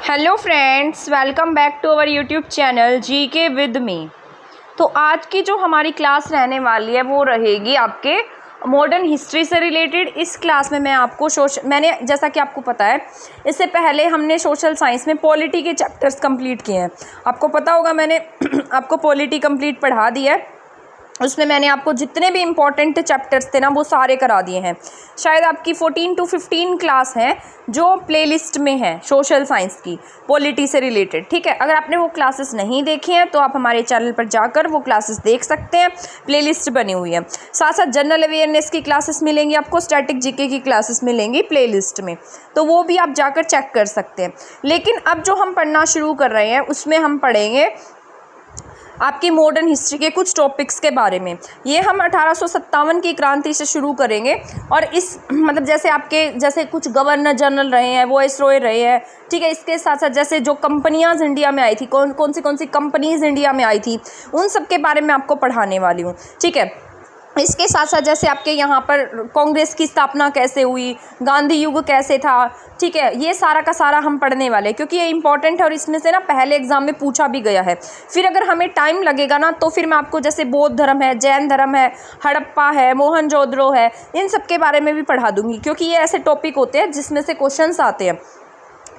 Hello friends, welcome back to our YouTube channel GK with me. तो आज की जो हमारी क्लास रहने वाली है वो रहेगी आपके मॉडर्न हिस्ट्री से रिलेटेड। इस क्लास में मैं आपको मैंने जैसा कि आपको पता है इससे पहले हमने सोशल साइंस में पॉलिटी के चैप्टर्स कंप्लीट किए हैं। आपको पता होगा मैंने आपको पॉलिटी कंप्लीट पढ़ा दिया है। उसमें मैंने आपको जितने भी इम्पॉर्टेंट चैप्टर्स थे ना वो सारे करा दिए हैं। शायद आपकी 14 to 15 क्लास हैं जो प्लेलिस्ट में है सोशल साइंस की पॉलिटी से रिलेटेड। ठीक है, अगर आपने वो क्लासेस नहीं देखी हैं तो आप हमारे चैनल पर जाकर वो क्लासेस देख सकते हैं, प्लेलिस्ट बनी हुई है। साथ साथ जनरल अवेयरनेस की क्लासेस मिलेंगी आपको, स्टैटिक जीके की क्लासेस मिलेंगी प्लेलिस्ट में, तो वो भी आप जाकर चेक कर सकते हैं। लेकिन अब जो हम पढ़ना शुरू कर रहे हैं उसमें हम पढ़ेंगे आपकी मॉडर्न हिस्ट्री के कुछ टॉपिक्स के बारे में। ये हम 1857 की क्रांति से शुरू करेंगे और इस मतलब जैसे कुछ गवर्नर जनरल रहे हैं, वाइसरॉय रहे हैं। ठीक है, इसके साथ साथ जैसे जो कंपनियां इंडिया में आई थी, कौन सी कंपनीज इंडिया में आई थी, उन सब के बारे में आपको पढ़ाने वाली हूँ। ठीक है, इसके साथ साथ जैसे आपके यहाँ पर कांग्रेस की स्थापना कैसे हुई, गांधी युग कैसे था। ठीक है, ये सारा का सारा हम पढ़ने वाले हैं क्योंकि ये इंपॉर्टेंट है और इसमें से ना पहले एग्जाम में पूछा भी गया है। फिर अगर हमें टाइम लगेगा ना तो फिर मैं आपको जैसे बौद्ध धर्म है, जैन धर्म है, हड़प्पा है, मोहनजोदड़ो है, इन सब के बारे में भी पढ़ा दूंगी क्योंकि ये ऐसे टॉपिक होते हैं जिसमें से क्वेश्चंस आते हैं।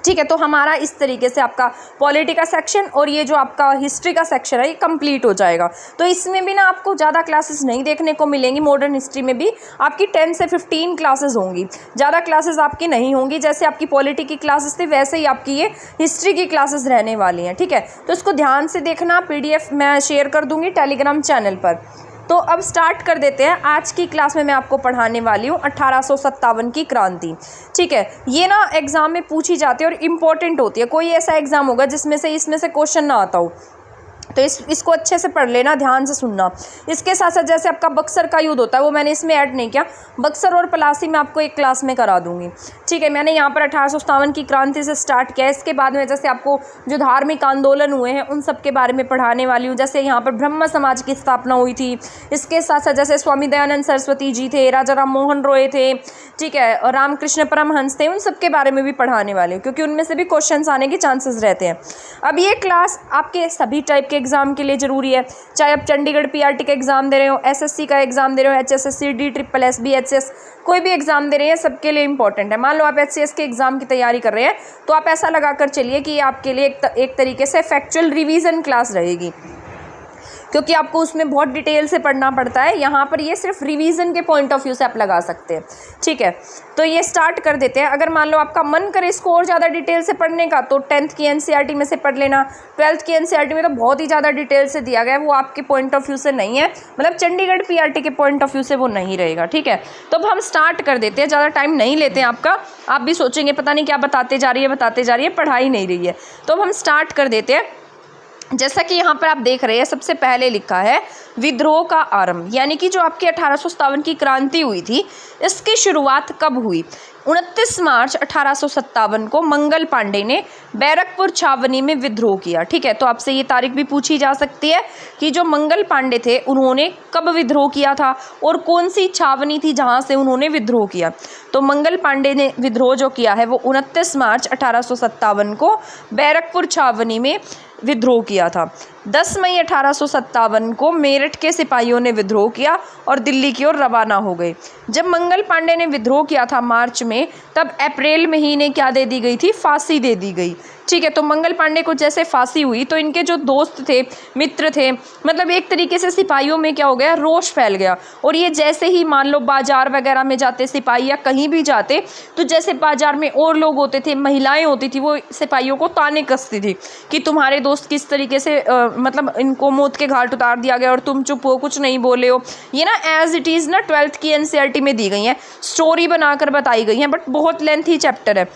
ठीक है, तो हमारा इस तरीके से आपका पॉलिटी का सेक्शन और ये जो आपका हिस्ट्री का सेक्शन है ये कंप्लीट हो जाएगा। तो इसमें भी ना आपको ज़्यादा क्लासेस नहीं देखने को मिलेंगी। मॉडर्न हिस्ट्री में भी आपकी 10 से 15 क्लासेस होंगी, ज़्यादा क्लासेस आपकी नहीं होंगी। जैसे आपकी पॉलिटी की क्लासेस थी वैसे ही आपकी ये हिस्ट्री की क्लासेस रहने वाली हैं। ठीक है, तो इसको ध्यान से देखना, PDF मैं शेयर कर दूँगी टेलीग्राम चैनल पर। तो अब स्टार्ट कर देते हैं। आज की क्लास में मैं आपको पढ़ाने वाली हूँ 1857 की क्रांति। ठीक है, ये ना एग्जाम में पूछी जाती है और इम्पोर्टेंट होती है। कोई ऐसा एग्जाम होगा जिसमें से इसमें से क्वेश्चन ना आता हो, तो इसको अच्छे से पढ़ लेना, ध्यान से सुनना। इसके साथ साथ जैसे आपका बक्सर का युद्ध होता है वो मैंने इसमें ऐड नहीं किया, बक्सर और पलासी मैं आपको एक क्लास में करा दूंगी। ठीक है, मैंने यहाँ पर 1857 की क्रांति से स्टार्ट किया। इसके बाद में जैसे आपको जो धार्मिक आंदोलन हुए हैं उन सब के बारे में पढ़ाने वाली हूँ। जैसे यहाँ पर ब्रह्म समाज की स्थापना हुई थी। इसके साथ साथ जैसे स्वामी दयानंद सरस्वती जी थे, राजा राम मोहन रॉय थे, ठीक है, और रामकृष्ण परमहंस थे, उन सब के बारे में भी पढ़ाने वाले हूँ क्योंकि उनमें से भी क्वेश्चन आने के चांसेस रहते हैं। अब ये क्लास आपके सभी टाइप के एग्जाम के लिए ज़रूरी है, चाहे आप चंडीगढ़ PRT का एग्ज़ाम दे रहे हो, SSC का एग्ज़ाम दे रहे हो, HSSC DSSB HSS कोई भी एग्ज़ाम दे रहे हैं, सबके लिए इंपॉर्टेंट है। मान लो आप HCS के एग्ज़ाम की तैयारी कर रहे हैं तो आप ऐसा लगा कर चलिए कि ये आपके लिए एक तरीके से फैक्चुअल रिवीजन क्लास रहेगी क्योंकि आपको उसमें बहुत डिटेल से पढ़ना पड़ता है। यहाँ पर ये सिर्फ रिवीजन के पॉइंट ऑफ व्यू से आप लगा सकते हैं। ठीक है, तो ये स्टार्ट कर देते हैं। अगर मान लो आपका मन करे इसको और ज़्यादा डिटेल से पढ़ने का तो 10th की NCERT में से पढ़ लेना। 12th की NCERT में तो बहुत ही ज़्यादा डिटेल से दिया गया है, वो आपके पॉइंट ऑफ व्यू से नहीं है, मतलब चंडीगढ़ PRT के पॉइंट ऑफ व्यू से वो नहीं रहेगा। ठीक है, तो अब हम स्टार्ट कर देते हैं, ज़्यादा टाइम नहीं लेते हैं आपका। आप भी सोचेंगे पता नहीं क्या बताते जा रही है, पढ़ाई नहीं रही है। तो अब हम स्टार्ट कर देते हैं। जैसा कि यहाँ पर आप देख रहे हैं, सबसे पहले लिखा है विद्रोह का आरंभ, यानी कि जो आपकी 1857 की क्रांति हुई थी इसकी शुरुआत कब हुई। 29 मार्च 1857 को मंगल पांडे ने बैरकपुर छावनी में विद्रोह किया। ठीक है, तो आपसे ये तारीख भी पूछी जा सकती है कि जो मंगल पांडे थे उन्होंने कब विद्रोह किया था और कौन सी छावनी थी जहाँ से उन्होंने विद्रोह किया। तो मंगल पांडे ने विद्रोह जो किया है वो 29 मार्च 1857 को बैरकपुर छावनी में विद्रोह किया था। 10 मई 1857 को मेरठ के सिपाहियों ने विद्रोह किया और दिल्ली की ओर रवाना हो गए। जब मंगल पांडे ने विद्रोह किया था मार्च में, तब अप्रैल महीने क्या दे दी गई थी, फांसी दे दी गई। ठीक है, तो मंगल पांडे को जैसे फांसी हुई तो इनके जो दोस्त थे, मित्र थे, मतलब एक तरीके से सिपाहियों में क्या हो गया, रोष फैल गया। और ये जैसे ही मान लो बाजार वगैरह में जाते सिपाही या कहीं भी जाते तो जैसे बाजार में और लोग होते थे, महिलाएं होती थी, वो सिपाहियों को ताने कसती थी कि तुम्हारे दोस्त किस तरीके से मतलब इनको मौत के घाट उतार दिया गया और तुम चुप हो, कुछ नहीं बोले हो। ये ना एज इट इज़ ना 12th की NCERT में दी गई है, स्टोरी बनाकर बताई गई है, बट बहुत लेंथी चैप्टर है,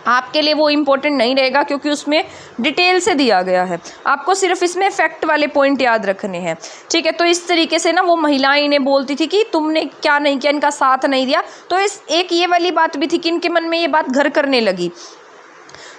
आपके लिए वो इम्पोर्टेंट नहीं रहेगा क्योंकि उसमें डिटेल से दिया गया है। आपको सिर्फ इसमें फैक्ट वाले पॉइंट याद रखने हैं। ठीक है, तो इस तरीके से ना वो महिलाएं इन्हें बोलती थी कि तुमने क्या नहीं किया, इनका साथ नहीं दिया। तो इस एक ये वाली बात भी थी कि इनके मन में ये बात घर करने लगी।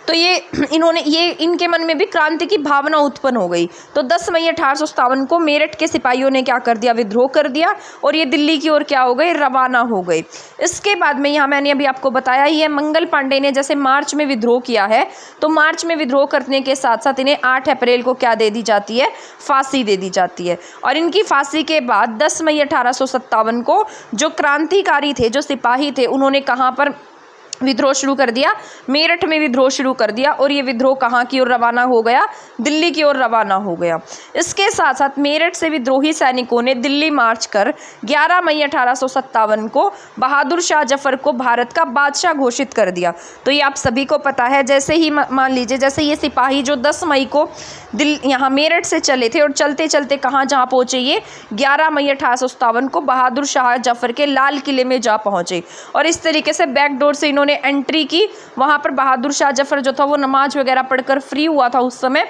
तो तो ये इनके मन में भी क्रांति की भावना उत्पन्न हो गई। तो 10 मई 1857 को मेरठ के सिपाहियों ने क्या कर दिया, विद्रोह कर दिया और ये दिल्ली की ओर क्या हो गए, रवाना हो गए। इसके बाद में यहाँ मैंने अभी आपको बताया ही है, मंगल पांडे ने जैसे मार्च में विद्रोह किया है, तो मार्च में विद्रोह करने के साथ साथ इन्हें 8 अप्रैल को क्या दे दी जाती है, फांसी दे दी जाती है। और इनकी फांसी के बाद 10 मई 1857 को जो क्रांतिकारी थे, जो सिपाही थे, उन्होंने कहाँ पर विद्रोह शुरू कर दिया, मेरठ में विद्रोह शुरू कर दिया। और ये विद्रोह कहाँ की ओर रवाना हो गया, दिल्ली की ओर रवाना हो गया। इसके साथ साथ मेरठ से विद्रोही सैनिकों ने दिल्ली मार्च कर 11 मई 1857 को बहादुर शाह जफर को भारत का बादशाह घोषित कर दिया। तो ये आप सभी को पता है। जैसे ही मान लीजिए, जैसे ये सिपाही जो 10 मई को यहाँ मेरठ से चले थे और चलते चलते कहाँ जहाँ पहुँचे, ये 11 मई 1857 को बहादुर शाह जफर के लाल किले में जा पहुँचे। और इस तरीके से बैकडोर से इन्होंने एंट्री की। वहाँ पर बहादुर शाह जफर जो था वो नमाज वगैरह पढ़कर फ्री हुआ था उस समय।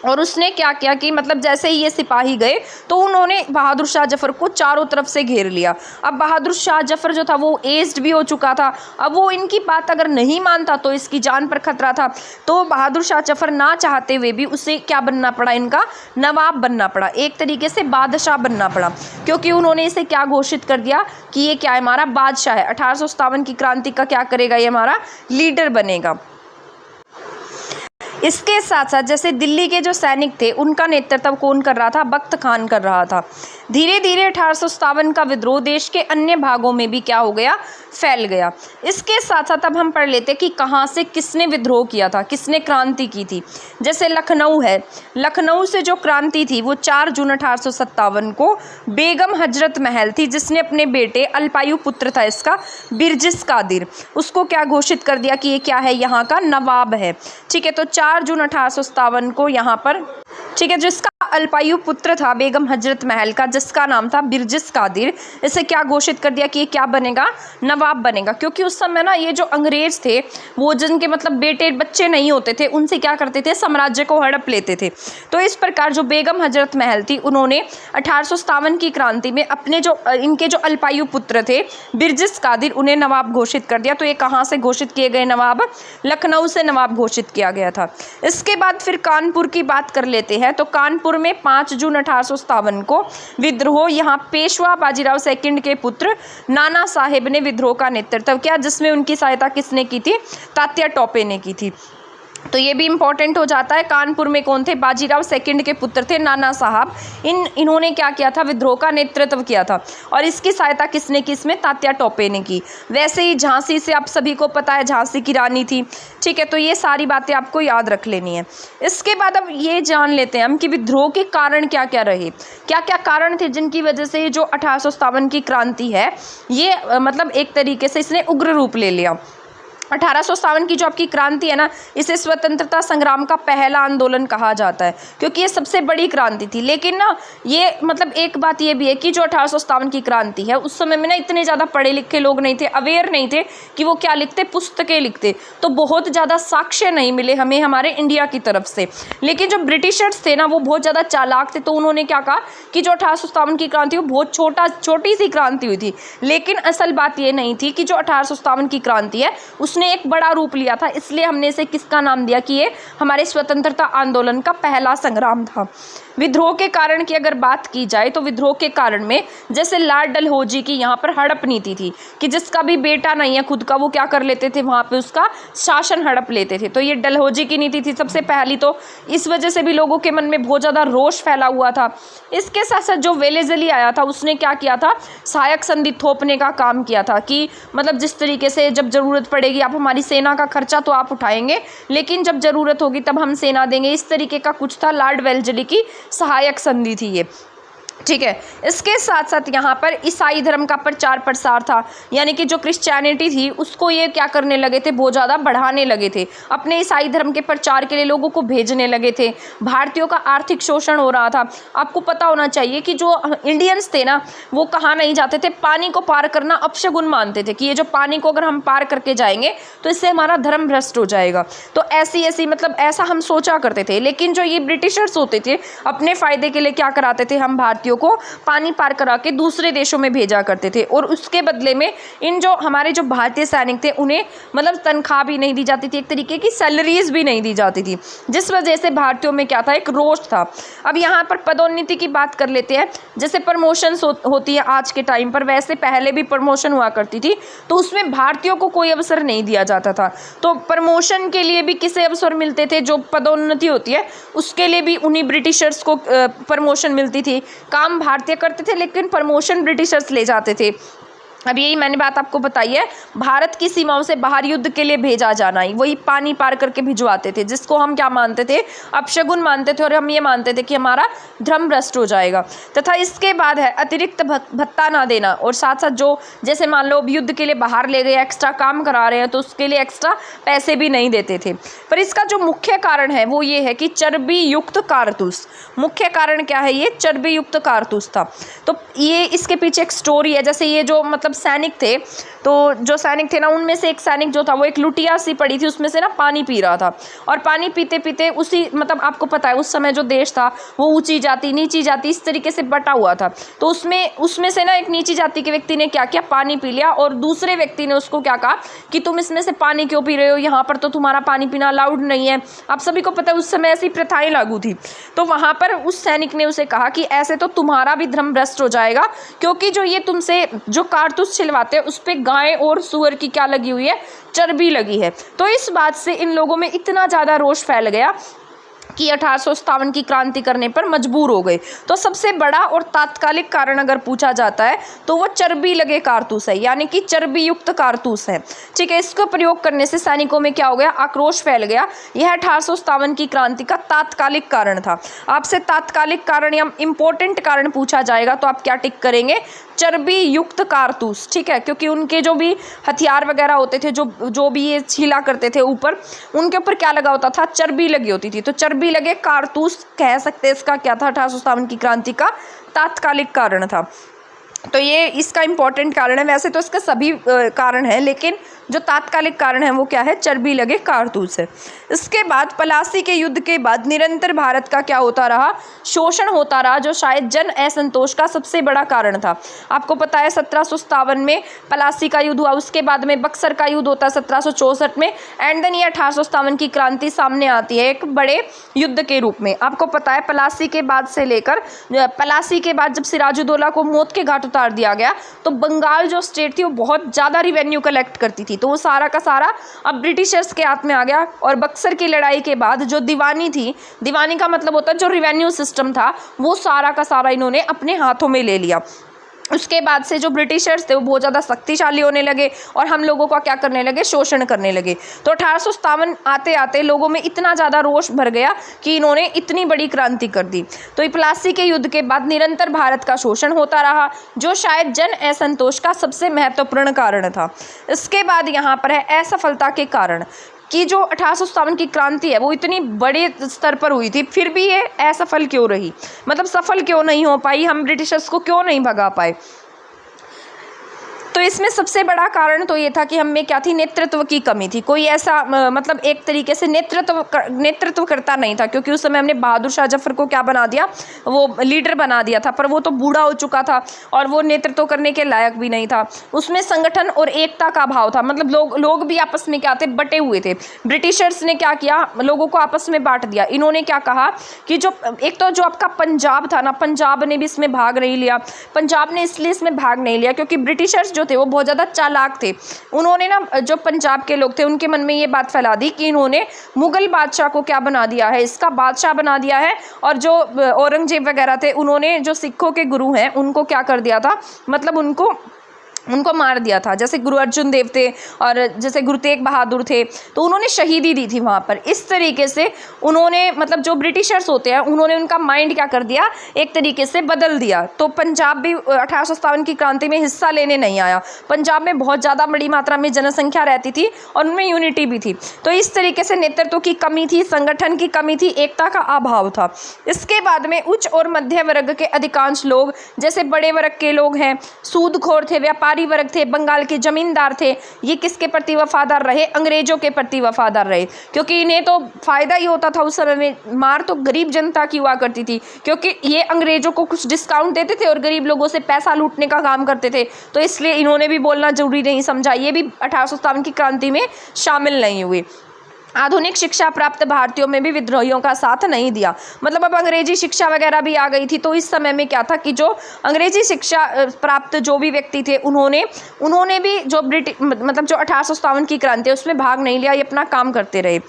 और उसने क्या किया कि मतलब जैसे ही ये सिपाही गए तो उन्होंने बहादुर शाह जफर को चारों तरफ से घेर लिया। अब बहादुर शाह जफर जो था वो एज्ड भी हो चुका था। अब वो इनकी बात अगर नहीं मानता तो इसकी जान पर खतरा था। तो बहादुर शाह जफर ना चाहते हुए भी उसे क्या बनना पड़ा, इनका नवाब बनना पड़ा, एक तरीके से बादशाह बनना पड़ा, क्योंकि उन्होंने इसे क्या घोषित कर दिया कि ये क्या है, हमारा बादशाह है। 1857 की क्रांति का क्या करेगा, ये हमारा लीडर बनेगा। इसके साथ साथ जैसे दिल्ली के जो सैनिक थे उनका नेतृत्व कौन कर रहा था, बख्त खान कर रहा था। धीरे धीरे 1857 का विद्रोह देश के अन्य भागों में भी क्या हो गया, फैल गया। इसके साथ साथ अब हम पढ़ लेते कि कहाँ से किसने विद्रोह किया था, किसने क्रांति की थी। जैसे लखनऊ है, लखनऊ से जो क्रांति थी वो 4 जून 1857 को बेगम हजरत महल थी, जिसने अपने बेटे अल्पायु पुत्र था इसका बिरजिस कादिर, उसको क्या घोषित कर दिया कि ये क्या है, यहाँ का नवाब है। ठीक है, तो 4 जून 1857 को यहाँ पर, ठीक है, जिसका अल्पायु पुत्र था बेगम हजरत महल का, जिसका नाम था बिरजिस कादिर, इसे क्या घोषित कर दिया कि ये क्या बनेगा, नवाब बनेगा। क्योंकि उस समय ना ये जो अंग्रेज थे वो जिनके मतलब बेटे बच्चे नहीं होते थे उनसे क्या करते थे, साम्राज्य को हड़प लेते थे। तो इस प्रकार जो बेगम हजरत महल थी उन्होंने 1857 की क्रांति में अपने जो इनके जो अल्पायु पुत्र थे बिरजिस कादिर, उन्हें नवाब घोषित कर दिया। तो ये कहाँ से घोषित किए गए नवाब, लखनऊ से नवाब घोषित किया गया था। इसके बाद फिर कानपुर की बात कर लेते हैं। तो कानपुर में 5 जून 1857 को विद्रोह, यहाँ पेशवा बाजीराव सेकंड के पुत्र नाना साहेब ने विद्रोह का नेतृत्व किया, जिसमें उनकी सहायता किसने की थी, तात्या टोपे ने की थी। तो ये भी इंपॉर्टेंट हो जाता है। कानपुर में कौन थे, बाजीराव सेकंड के पुत्र थे नाना साहब। इन्होंने क्या किया था, विद्रोह का नेतृत्व किया था। और इसकी सहायता किसने की, इसमें तात्या टोपे ने की। वैसे ही झांसी से आप सभी को पता है, झांसी की रानी थी। ठीक है, तो ये सारी बातें आपको याद रख लेनी है। इसके बाद अब ये जान लेते हैं हम कि विद्रोह के कारण क्या क्या रहे, क्या क्या कारण थे जिनकी वजह से जो 1857 की क्रांति है ये मतलब एक तरीके से इसने उग्र रूप ले लिया। 1857 की जो आपकी क्रांति है ना, इसे स्वतंत्रता संग्राम का पहला आंदोलन कहा जाता है, क्योंकि ये सबसे बड़ी क्रांति थी। लेकिन ना ये मतलब एक बात ये भी है कि जो 1857 की क्रांति है उस समय में ना इतने ज़्यादा पढ़े लिखे लोग नहीं थे, अवेयर नहीं थे कि वो क्या लिखते, पुस्तकें लिखते। तो बहुत ज़्यादा साक्ष्य नहीं मिले हमें हमारे इंडिया की तरफ से। लेकिन जो ब्रिटिशर्स थे ना वो बहुत ज़्यादा चालाक थे, तो उन्होंने क्या कहा कि जो 1857 की क्रांति वो बहुत छोटी सी क्रांति हुई थी। लेकिन असल बात ये नहीं थी कि जो 1857 की क्रांति है उसने एक बड़ा रूप लिया था, इसलिए हमने इसे किसका नाम दिया कि ये हमारे स्वतंत्रता आंदोलन का पहला संग्राम था। विद्रोह के कारण की अगर बात की जाए तो विद्रोह के कारण में जैसे लॉर्ड डलहौजी की यहाँ पर हड़प नीति थी कि जिसका भी बेटा नहीं है खुद का, वो क्या कर लेते थे, वहाँ पे उसका शासन हड़प लेते थे। तो ये डलहौजी की नीति थी सबसे पहली, तो इस वजह से भी लोगों के मन में बहुत ज़्यादा रोष फैला हुआ था। इसके साथ साथ जो वेलेजली आया था उसने क्या किया था, सहायक संधि थोपने का काम किया था कि मतलब जिस तरीके से जब ज़रूरत पड़ेगी आप हमारी सेना का खर्चा तो आप उठाएंगे, लेकिन जब ज़रूरत होगी तब हम सेना देंगे, इस तरीके का कुछ था। लॉर्ड वेलेजली की सहायक संधि थी ये। ठीक है, इसके साथ साथ यहाँ पर ईसाई धर्म का प्रचार प्रसार था, यानी कि जो क्रिश्चियनिटी थी उसको ये क्या करने लगे थे, बहुत ज़्यादा बढ़ाने लगे थे, अपने ईसाई धर्म के प्रचार के लिए लोगों को भेजने लगे थे। भारतीयों का आर्थिक शोषण हो रहा था। आपको पता होना चाहिए कि जो इंडियंस थे ना वो कहाँ नहीं जाते थे, पानी को पार करना अपशगुन मानते थे कि ये जो पानी को अगर हम पार करके जाएंगे तो इससे हमारा धर्म भ्रष्ट हो जाएगा। तो ऐसी मतलब ऐसा हम सोचा करते थे। लेकिन जो ये ब्रिटिशर्स होते थे अपने फ़ायदे के लिए क्या कराते थे, हम भारतीय भारतीयों को पानी पार करा के दूसरे देशों में भेजा करते थे, और उसके बदले में इन जो हमारे जो भारतीय सैनिक थे उन्हें मतलब तनख्वाह भी नहीं दी जाती थी, एक तरीके की सैलरीज भी नहीं दी जाती थी, जिस वजह से भारतीयों में क्या था, एक रोष था। अब यहाँ पर पदोन्नति की बात कर लेते हैं। जैसे प्रमोशंस होती है आज के टाइम पर, वैसे पहले भी प्रमोशन हुआ करती थी, तो उसमें भारतीयों को कोई अवसर नहीं दिया जाता था। तो प्रमोशन के लिए भी किसे अवसर मिलते थे, जो पदोन्नति होती है उसके लिए भी उन्हीं ब्रिटिशर्स को प्रमोशन मिलती थी। काम भारतीय करते थे लेकिन प्रमोशन ब्रिटिशर्स ले जाते थे। अब यही मैंने बात आपको बताई है, भारत की सीमाओं से बाहर युद्ध के लिए भेजा जाना, ही वही पानी पार करके भिजवाते थे, जिसको हम क्या मानते थे, अपशगुन मानते थे, और हम ये मानते थे कि हमारा धर्म भ्रष्ट हो जाएगा। तथा इसके बाद है अतिरिक्त भत्ता ना देना, और साथ साथ जो जैसे मान लो युद्ध के लिए बाहर ले गए, एक्स्ट्रा काम करा रहे हैं, तो उसके लिए एक्स्ट्रा पैसे भी नहीं देते थे। पर इसका जो मुख्य कारण है वो ये है कि चर्बी युक्त कारतूस, मुख्य कारण क्या है, ये चर्बी युक्त कारतूस था। तो ये इसके पीछे एक स्टोरी है। जैसे ये जो मतलब सैनिक थे, तो जो सैनिक थे ना, उनमें से एक सैनिक जो था वो एक लुटिया सी पड़ी थी, उसमें से ना पानी पी रहा था, और पानी पीते पीते उसी मतलब आपको पता है उस समय जो देश था वो ऊंची जाति नीची जाति इस तरीके से बटा हुआ था। तो उसमें से ना एक नीची जाति के व्यक्ति ने क्या किया, पानी पी लिया, और दूसरे व्यक्ति ने उसको क्या कहा कि तुम इसमें से पानी क्यों पी रहे हो, यहाँ पर तो तुम्हारा पानी पीना अलाउड नहीं है। आप सभी को पता है उस समय ऐसी प्रथाएं लागू थी। तो वहाँ पर उस सैनिक ने उसे कहा कि ऐसे तो तुम्हारा भी धर्म भ्रष्ट हो जाएगा, क्योंकि जो ये तुमसे जो कारतूस छिलवाते हैं उस पे गाय और सुअर की क्या लगी हुई है, चर्बी लगी है। तो इस बात से इन लोगों में इतना ज़्यादा रोष फैल गया कि 1857 की क्रांति करने पर मजबूर हो गए। तो सबसे बड़ा और तात्कालिक कारण अगर पूछा जाता है तो वो चर्बी लगे कारतूस है, यानी कि चर्बी युक्त कारतूस है। ठीक है, इसको प्रयोग करने से सैनिकों में क्या हो गया, आक्रोश फैल गया। यह 1857 की क्रांति का तात्कालिक कारण था। आपसे तात्कालिक कारण या इंपॉर्टेंट कारण पूछा जाएगा तो आप क्या टिक करेंगे, चर्बी युक्त कारतूस। ठीक है, क्योंकि उनके जो भी हथियार वगैरह होते थे, जो भी ये छीला करते थे ऊपर, उनके ऊपर क्या लगा होता था, चर्बी लगी होती थी। तो चर्बी लगे कारतूस कह सकते हैं इसका क्या था, 1857 की क्रांति का तात्कालिक कारण था। तो ये इसका इम्पोर्टेंट कारण है। वैसे तो इसका सभी कारण है, लेकिन जो तात्कालिक कारण है वो क्या है, चर्बी लगे कारतूस है। इसके बाद प्लासी के युद्ध के बाद निरंतर भारत का क्या होता रहा, शोषण होता रहा, जो शायद जन असंतोष का सबसे बड़ा कारण था। आपको पता है 1757 में प्लासी का युद्ध हुआ, उसके बाद में बक्सर का युद्ध होता है 1764 में, एंड देन ये 1857 की क्रांति सामने आती है एक बड़े युद्ध के रूप में। आपको पता है प्लासी के बाद से लेकर प्लासी के बाद जब सिराजुद्दौला को मौत के घाट उतार दिया गया, तो बंगाल जो स्टेट थी वो बहुत ज़्यादा रिवेन्यू कलेक्ट करती थी, तो वो सारा का सारा अब ब्रिटिशर्स के हाथ में आ गया। और बक्सर की लड़ाई के बाद जो दीवानी थी, दीवानी का मतलब होता है जो रिवेन्यू सिस्टम था, वो सारा का सारा इन्होंने अपने हाथों में ले लिया। उसके बाद से जो ब्रिटिशर्स थे वो बहुत ज़्यादा शक्तिशाली होने लगे और हम लोगों का क्या करने लगे, शोषण करने लगे। तो 1857 आते आते लोगों में इतना ज़्यादा रोष भर गया कि इन्होंने इतनी बड़ी क्रांति कर दी। तो प्लासी के युद्ध के बाद निरंतर भारत का शोषण होता रहा, जो शायद जन असंतोष का सबसे महत्वपूर्ण कारण था। इसके बाद यहाँ पर है असफलता के कारण, कि जो 1857 की क्रांति है वो इतनी बड़े स्तर पर हुई थी, फिर भी ये असफल क्यों रही, मतलब सफल क्यों नहीं हो पाई, हम ब्रिटिशर्स को क्यों नहीं भगा पाए। तो इसमें सबसे बड़ा कारण तो ये था कि हम में क्या थी, नेतृत्व की कमी थी। कोई ऐसा मतलब एक तरीके से नेतृत्व करता नहीं था, क्योंकि उस समय हमने बहादुर शाह जफर को क्या बना दिया, वो लीडर बना दिया था, पर वो तो बूढ़ा हो चुका था और वो नेतृत्व करने के लायक भी नहीं था। उसमें संगठन और एकता का अभाव था, मतलब लोग भी आपस में क्या थे, बटे हुए थे। ब्रिटिशर्स ने क्या किया, लोगों को आपस में बांट दिया। इन्होंने क्या कहा कि जो एक तो जो आपका पंजाब था ना, पंजाब ने भी इसमें भाग नहीं लिया। पंजाब ने इसलिए इसमें भाग नहीं लिया क्योंकि ब्रिटिशर्स जो थे वो बहुत ज़्यादा चालाक थे। उन्होंने ना जो पंजाब के लोग थे उनके मन में ये बात फैला दी कि इन्होंने मुगल बादशाह को क्या बना दिया है, इसका बादशाह बना दिया है। और जो औरंगजेब वगैरह थे उन्होंने जो सिखों के गुरु हैं उनको क्या कर दिया था, मतलब उनको मार दिया था। जैसे गुरु अर्जुन देव थे और जैसे गुरु तेग बहादुर थे, तो उन्होंने शहीदी दी थी वहाँ पर। इस तरीके से उन्होंने मतलब जो ब्रिटिशर्स होते हैं उन्होंने उनका माइंड क्या कर दिया, एक तरीके से बदल दिया। तो पंजाब भी 1857 की क्रांति में हिस्सा लेने नहीं आया। पंजाब में बहुत ज़्यादा बड़ी मात्रा में जनसंख्या रहती थी और उनमें यूनिटी भी थी। तो इस तरीके से नेतृत्व की कमी थी, संगठन की कमी थी, एकता का अभाव था। इसके बाद में उच्च और मध्य वर्ग के अधिकांश लोग, जैसे बड़े वर्ग के लोग हैं, सूदखोर थे, व्यापारी व्यापारी वर्ग थे, बंगाल के जमींदार थे, ये किसके प्रति वफादार रहे? अंग्रेजों के प्रति वफादार रहे, क्योंकि इन्हें तो फायदा ही होता था उस समय में। मार तो गरीब जनता की हुआ करती थी, क्योंकि ये अंग्रेजों को कुछ डिस्काउंट देते थे और गरीब लोगों से पैसा लूटने का काम करते थे। तो इसलिए इन्होंने भी बोलना जरूरी नहीं समझा, ये भी 1857 की क्रांति में शामिल नहीं हुए। आधुनिक शिक्षा प्राप्त भारतीयों में भी विद्रोहियों का साथ नहीं दिया। मतलब अब अंग्रेजी शिक्षा वगैरह भी आ गई थी, तो इस समय में क्या था कि जो अंग्रेजी शिक्षा प्राप्त जो भी व्यक्ति थे उन्होंने भी जो मतलब जो 1857 की क्रांति है उसमें भाग नहीं लिया, ये अपना काम करते रहे।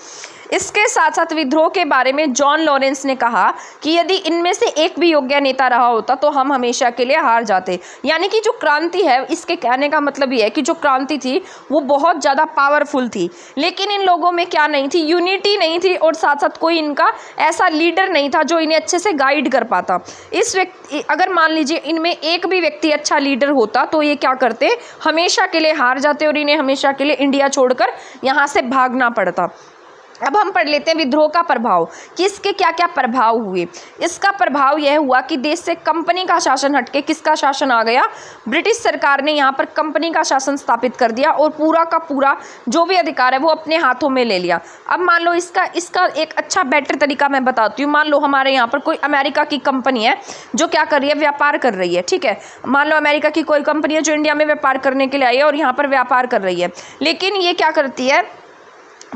इसके साथ साथ विद्रोह के बारे में जॉन लॉरेंस ने कहा कि यदि इनमें से एक भी योग्य नेता रहा होता तो हम हमेशा के लिए हार जाते। यानी कि जो क्रांति है, इसके कहने का मतलब ये है कि जो क्रांति थी वो बहुत ज़्यादा पावरफुल थी, लेकिन इन लोगों में क्या नहीं थी? यूनिटी नहीं थी, और साथ साथ कोई इनका ऐसा लीडर नहीं था जो इन्हें अच्छे से गाइड कर पाता। इस व्यक्ति अगर मान लीजिए इनमें एक भी व्यक्ति अच्छा लीडर होता तो ये क्या करते? हमेशा के लिए हार जाते और इन्हें हमेशा के लिए इंडिया छोड़कर यहाँ से भागना पड़ता। अब हम पढ़ लेते हैं विद्रोह का प्रभाव, कि इसके क्या क्या प्रभाव हुए। इसका प्रभाव यह हुआ कि देश से कंपनी का शासन हटके किसका शासन आ गया? ब्रिटिश सरकार ने यहाँ पर कंपनी का शासन स्थापित कर दिया और पूरा का पूरा जो भी अधिकार है वो अपने हाथों में ले लिया। अब मान लो इसका एक अच्छा बेटर तरीका मैं बताती हूँ। मान लो हमारे यहाँ पर कोई अमेरिका की कंपनी है जो क्या कर रही है? व्यापार कर रही है, ठीक है। मान लो अमेरिका की कोई कंपनी है जो इंडिया में व्यापार करने के लिए आई है और यहाँ पर व्यापार कर रही है, लेकिन ये क्या करती है?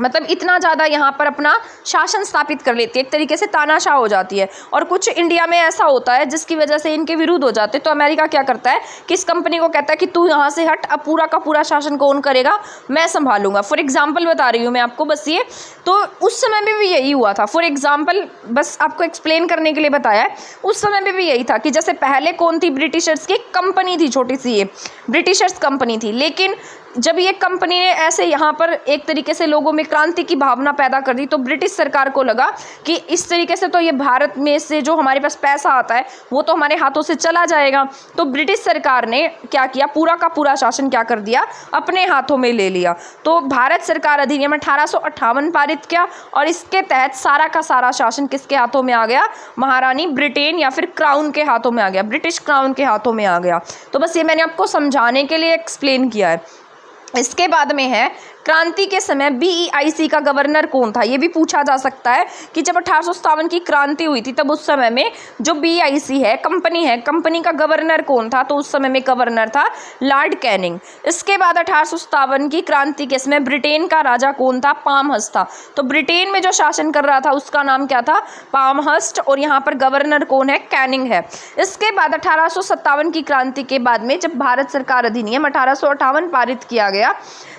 मतलब इतना ज़्यादा यहाँ पर अपना शासन स्थापित कर लेती है, एक तरीके से तानाशाह हो जाती है। और कुछ इंडिया में ऐसा होता है जिसकी वजह से इनके विरुद्ध हो जाते हैं, तो अमेरिका क्या करता है कि इस कंपनी को कहता है कि तू यहाँ से हट, अब पूरा का पूरा शासन कौन करेगा? मैं संभालूंगा। फॉर एग्जाम्पल बता रही हूँ मैं आपको बस ये, तो उस समय में भी यही हुआ था। फॉर एग्जाम्पल बस आपको एक्सप्लेन करने के लिए बताया है, उस समय में भी यही था कि जैसे पहले कौन थी? ब्रिटिशर्स की कंपनी थी, छोटी सी ये ब्रिटिशर्स कंपनी थी, लेकिन जब ये कंपनी ने ऐसे यहाँ पर एक तरीके से लोगों में क्रांति की भावना पैदा कर दी, तो ब्रिटिश सरकार को लगा कि इस तरीके से तो ये भारत में से जो हमारे पास पैसा आता है वो तो हमारे हाथों से चला जाएगा। तो ब्रिटिश सरकार ने क्या किया? पूरा का पूरा शासन क्या कर दिया? अपने हाथों में ले लिया। तो भारत सरकार अधिनियम 1858 पारित किया और इसके तहत सारा का सारा शासन किसके हाथों में आ गया? महारानी ब्रिटेन या फिर क्राउन के हाथों में आ गया, ब्रिटिश क्राउन के हाथों में आ गया। तो बस ये मैंने आपको समझाने के लिए एक्सप्लेन किया है। इसके बाद में है क्रांति के समय BEIC का गवर्नर कौन था? ये भी पूछा जा सकता है कि जब 1857 की क्रांति हुई थी तब उस समय में जो BEIC है, कंपनी का गवर्नर कौन था? तो उस समय में गवर्नर था लॉर्ड कैनिंग। इसके बाद 1857 की क्रांति के समय ब्रिटेन का राजा कौन था? पामहर्स्ट था। तो ब्रिटेन में जो शासन कर रहा था उसका नाम क्या था? पामहर्स्ट, और यहाँ पर गवर्नर कौन है? कैनिंग है। इसके बाद 1857 की क्रांति के बाद में जब भारत सरकार अधिनियम 1858 पारित किया गया,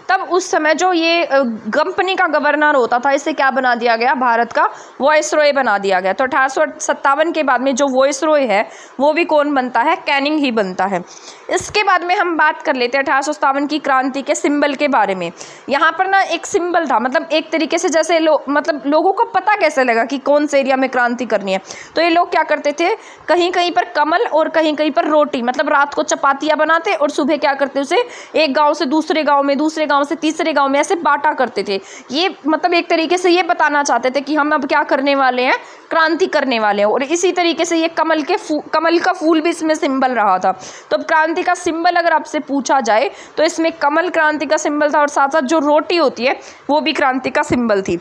तब उस समय जो ये कंपनी का गवर्नर होता था इसे क्या बना दिया गया? भारत का वॉइसरॉय बना दिया गया। तो 1857 के बाद में जो वॉइसरॉय है वो भी कौन बनता है? कैनिंग ही बनता है। इसके बाद में हम बात कर लेते हैं 1857 की क्रांति के सिंबल के बारे में। यहाँ पर ना एक सिंबल था, मतलब एक तरीके से जैसे लोगों को पता कैसे लगा कि कौन से एरिया में क्रांति करनी है? तो ये लोग क्या करते थे? कहीं कहीं पर कमल और कहीं कहीं पर रोटी, मतलब रात को चपातियाँ बनाते और सुबह क्या करते? उसे एक गाँव से दूसरे गाँव में, दूसरे गाँव से तीसरे गांव में ऐसे बांटा करते थे। ये मतलब एक तरीके से ये बताना चाहते थे कि हम अब क्या करने वाले हैं? क्रांति करने वाले हैं। और इसी तरीके से ये कमल का फूल भी इसमें सिंबल रहा था। तो क्रांति का सिंबल अगर आपसे पूछा जाए तो इसमें कमल क्रांति का सिंबल था और साथ साथ जो रोटी होती है वो भी क्रांति का सिंबल थी।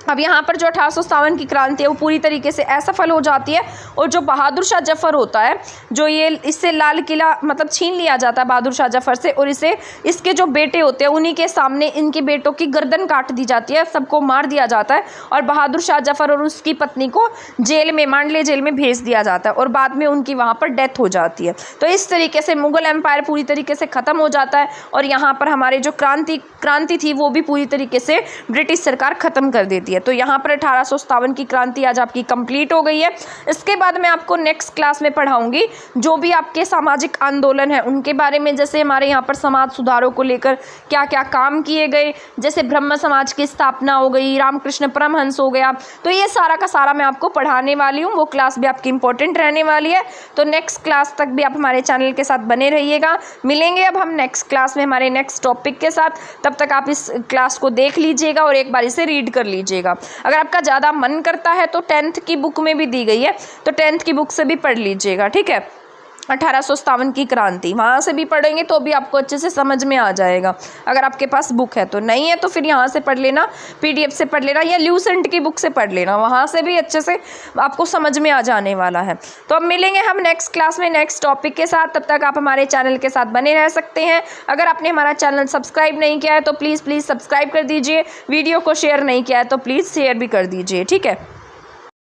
अब यहाँ पर जो 1857 की क्रांति है वो पूरी तरीके से असफल हो जाती है और जो बहादुर शाह जफर होता है, जो ये इससे लाल किला मतलब छीन लिया जाता है बहादुर शाह जफर से, और इसके जो बेटे होते हैं उन्हीं के सामने इनके बेटों की गर्दन काट दी जाती है, सबको मार दिया जाता है और बहादुर शाह जफर और उसकी पत्नी को जेल में, मांडले जेल में भेज दिया जाता है और बाद में उनकी वहाँ पर डेथ हो जाती है। तो इस तरीके से मुगल एम्पायर पूरी तरीके से ख़त्म हो जाता है और यहाँ पर हमारे जो क्रांति थी वो भी पूरी तरीके से ब्रिटिश सरकार ख़त्म कर देती है। तो यहाँ पर 1857 की क्रांति आज आपकी कंप्लीट हो गई है। इसके बाद मैं आपको नेक्स्ट क्लास में पढ़ाऊंगी जो भी आपके सामाजिक आंदोलन है उनके बारे में, जैसे हमारे यहाँ पर समाज सुधारों को लेकर क्या क्या काम किए गए, जैसे ब्रह्म समाज की स्थापना हो गई, रामकृष्ण परमहंस हो गया। तो ये सारा का सारा मैं आपको पढ़ाने वाली हूँ, वो क्लास भी आपकी इंपॉर्टेंट रहने वाली है। तो नेक्स्ट क्लास तक भी आप हमारे चैनल के साथ बने रहिएगा। मिलेंगे अब हम नेक्स्ट क्लास में हमारे नेक्स्ट टॉपिक के साथ। तब तक आप इस क्लास को देख लीजिएगा और एक बार इसे रीड कर लीजिएगा। अगर आपका ज़्यादा मन करता है तो 10th की बुक में भी दी गई है, तो 10th की बुक से भी पढ़ लीजिएगा, ठीक है। 1857 की क्रांति, वहाँ से भी पढ़ेंगे तो भी आपको अच्छे से समझ में आ जाएगा। अगर आपके पास बुक है तो, नहीं है तो फिर यहाँ से पढ़ लेना, पीडीएफ से पढ़ लेना या ल्यूसेंट की बुक से पढ़ लेना, वहाँ से भी अच्छे से आपको समझ में आ जाने वाला है। तो अब मिलेंगे हम नेक्स्ट क्लास में नेक्स्ट टॉपिक के साथ। तब तक आप हमारे चैनल के साथ बने रह सकते हैं। अगर आपने हमारा चैनल सब्सक्राइब नहीं किया है तो प्लीज़ सब्सक्राइब कर दीजिए। वीडियो को शेयर नहीं किया है तो प्लीज़ शेयर भी कर दीजिए। ठीक है।